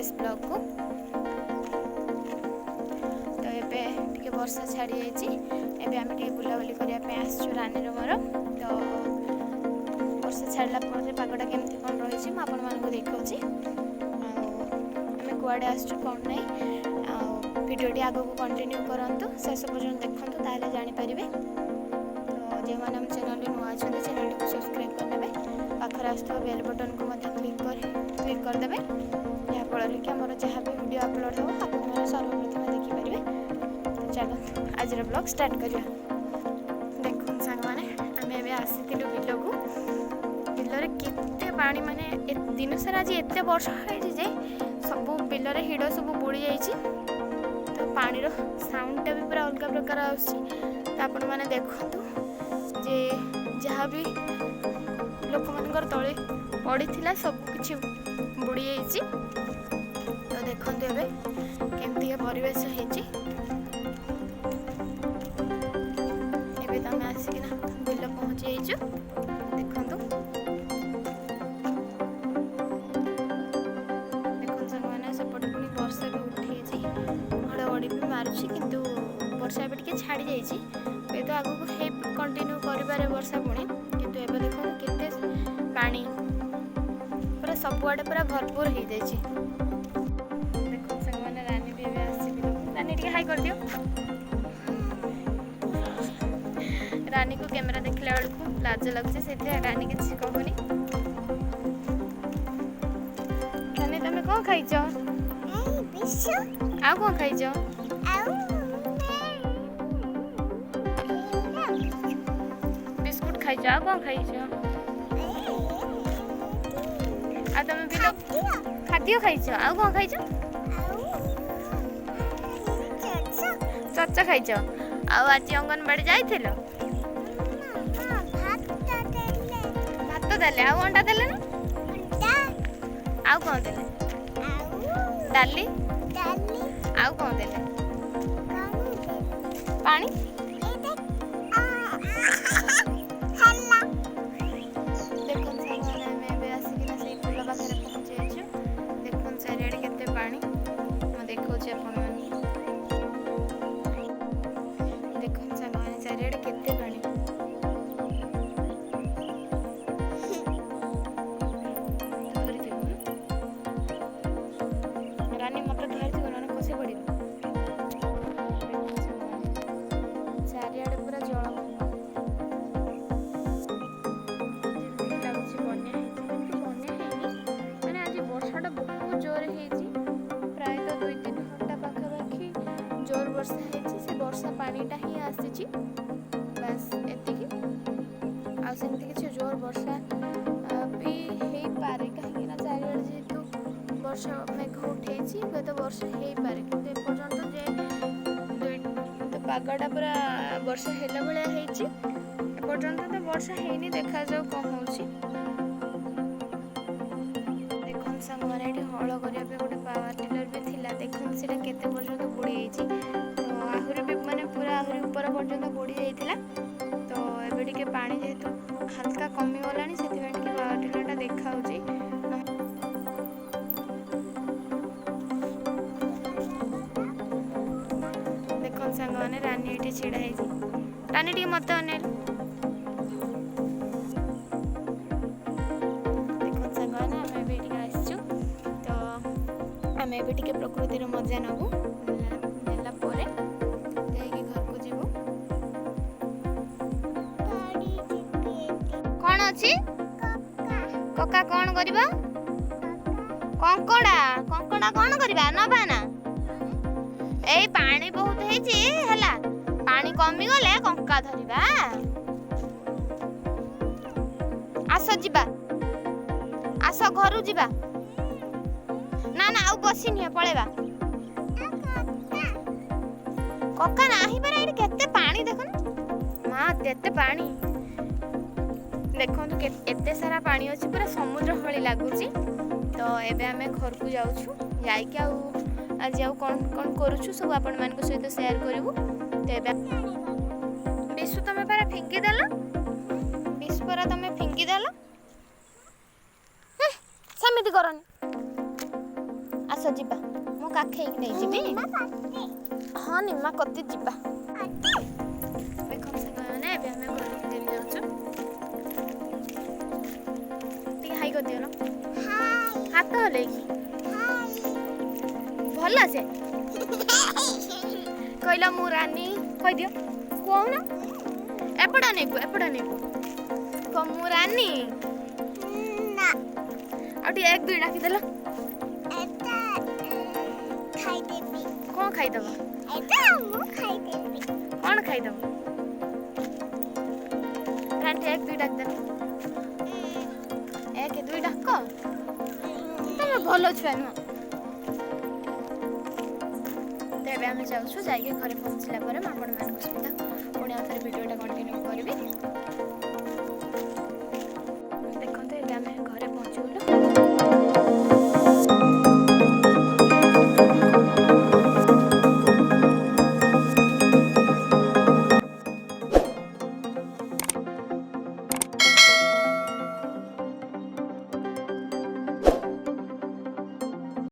S blog को। तो एबे टिके वर्षा छाड़ी जाइए, एबे आम टिके बुलाबुली करने आसछु रानी मोर। तो वर्षा छाड़ा पर पागटा केमती कौन रही आपण मानक देखी आम कुआड़े आसछु कौन ना। भिडियोटी आगक कंटिन्यू करूँ, शेष पर्यटन देखूँ, ताले जापर। तो जो मैंने चैनल नुआ अच्छा चैनल को सब्सक्राइब करदे, पाखर आस बेल बटन को क्लिक करदे, जहाँफल कि आमर जहाँ भी वीडियो अपलोड हो आप सर्वप्रथम देखिपारे। तो चलो आज ब्लॉग स्टार्ट करिया। देखो सांग मैंने आम आसी बिल को, बिलरे केते पानी माने दिन सारा आज एत वर्षा है सब बिलरे हिड़ सब बुड़ी जाइए। तो पानी साउंडटा भी पूरा अलग प्रकार आपण मैंने देखूँ जे जहाँ भी लोक मान तले पड़ी सब किसी बुड़ी जाइए। तो देखो ए केमती परिवेश होती तुम आसिक बिल पहुँची जाइए। देखो मैंने सेपटे पुणी वर्षा भी उठी घड़घड़ी भी मारुची, किंतु वर्षा ए टे छाड़ी जाइए। तो आगक कंटिन्यू कर वर्षा पुणी, किंतु एबे देखो केते पानी पूरा सबुआडे पूरा भरपूर हो जाइए। देखो संग रानी भी आसी, रानी टे हाई कर दियो। रानी को कैमेरा देखला बेलू लाज लगुच, से रानी किसी कहूनी। रानी तुम कौन खाइच? आ कौन खाइच? बिस्कुट खाइच? आ कौन खाइच? आ तुम बिल खाद्य खाइच? आ कौन खाइच? चचा खाइच? आज अंगनवाड़ी जाइथिल? भात देले, आ अंडा देले ना? आ कौन देले? डाली? आ कौन देले? पानी? रानी मत धर ना खसी पड़ चारिआडे पूरा जल मैंने आज वर्षाटा बहुत जोर प्राय 2-3 घंटा पाखापाखि जोर वर्षा से वर्षा पानीटा ही आसी बस एतिकी आमती किसी जोर वर्षा भी हो पारे कहीं चारिआडे जेहेतु वर्षा मेघ उठे तो वर्षा हो पारे, कि एपर्तंत जे पागटा पूरा वर्षा है भाया एपर्तंत तो वर्षा है देखा जाऊ कौन हो। देखो सांग मैंने ये हल करने गोटे पावर टिलर भी थिला, देखो से केते पर्यंत बुड़ी जाइए। तो आहरी भी माने पूरा आहरी ऊपर पर्यंत बुड़ी जाइए। तो एबे टिके पानी जेहेतु हल्का कमी गलानी से पावर टिलरटा देखा सांग मैंने रानी ये छिड़ा रानी टी मत अनेल। देखो सांग मैंने आम ये आसचु, तो आम ए प्रकृतिर मजा नबू नेला घर को जीवु। कौन अच्छी कका कौन करबा? कंकड़ा कंकड़ा कौन करबा नबा ना? ए पानी बहुत है पानी कमी गले कंका धरिबा। आस जीवा आस घर जीवा ना ना आउ बसिनी पळेबा। कका नाही पर एडी केते पानी देखन मां केते पानी देखो केते सारा पानी अछि पूरा समुद्र भली लागुची। तो एबे आमे घर को जाउछु, जाइके आज आउ कौन कौन करूछु सब आपण मान सहित शेयर करू। तो विश्व तुम पारा फिंकी देल, विश्व पर तुम फिंकी देल सेमती करनी। आस जी ହଁ ନିମା କତି ଯିବା ଦେଖନ୍ତୁ ସାଙ୍ଗମାନେ ଏବେ ଆମେ ଘରକୁ ଫେରି ଯାଉଛୁ ଟିକେ ହାଇ କରିଦିଅ ନା ହାତ ହଲେଇକି ଭଲ ସେ କହିଲ ମୁଁ ରାନୀ କହିଦିଅ କହୁନ ଏପଟ ନେବୁ କହ ମୁଁ ରାନୀ ଆଉ ଟିକେ 1 2 ଡାକିଦେଲ କଣ ଖାଇଦବ କଣ ଖାଇଦବ ରାନୀ 1 2 ଡାକିଦେଲ 1 2 ଡାକ ତମେ ଭଲ ଛୁଆ ନୁହଁ ତେବେ ଆମେ ଯାଉଛୁ ଯାଇକି ଘରେ ପହଞ୍ଚିଲା ପରେ ମୁଁ ଆପଣମାନଙ୍କ ସହିତ ପୁଣି ଆଉ ଥରେ ଭିଡ଼ିଓଟା କଣ୍ଟିନ୍ୟୁ କରିବି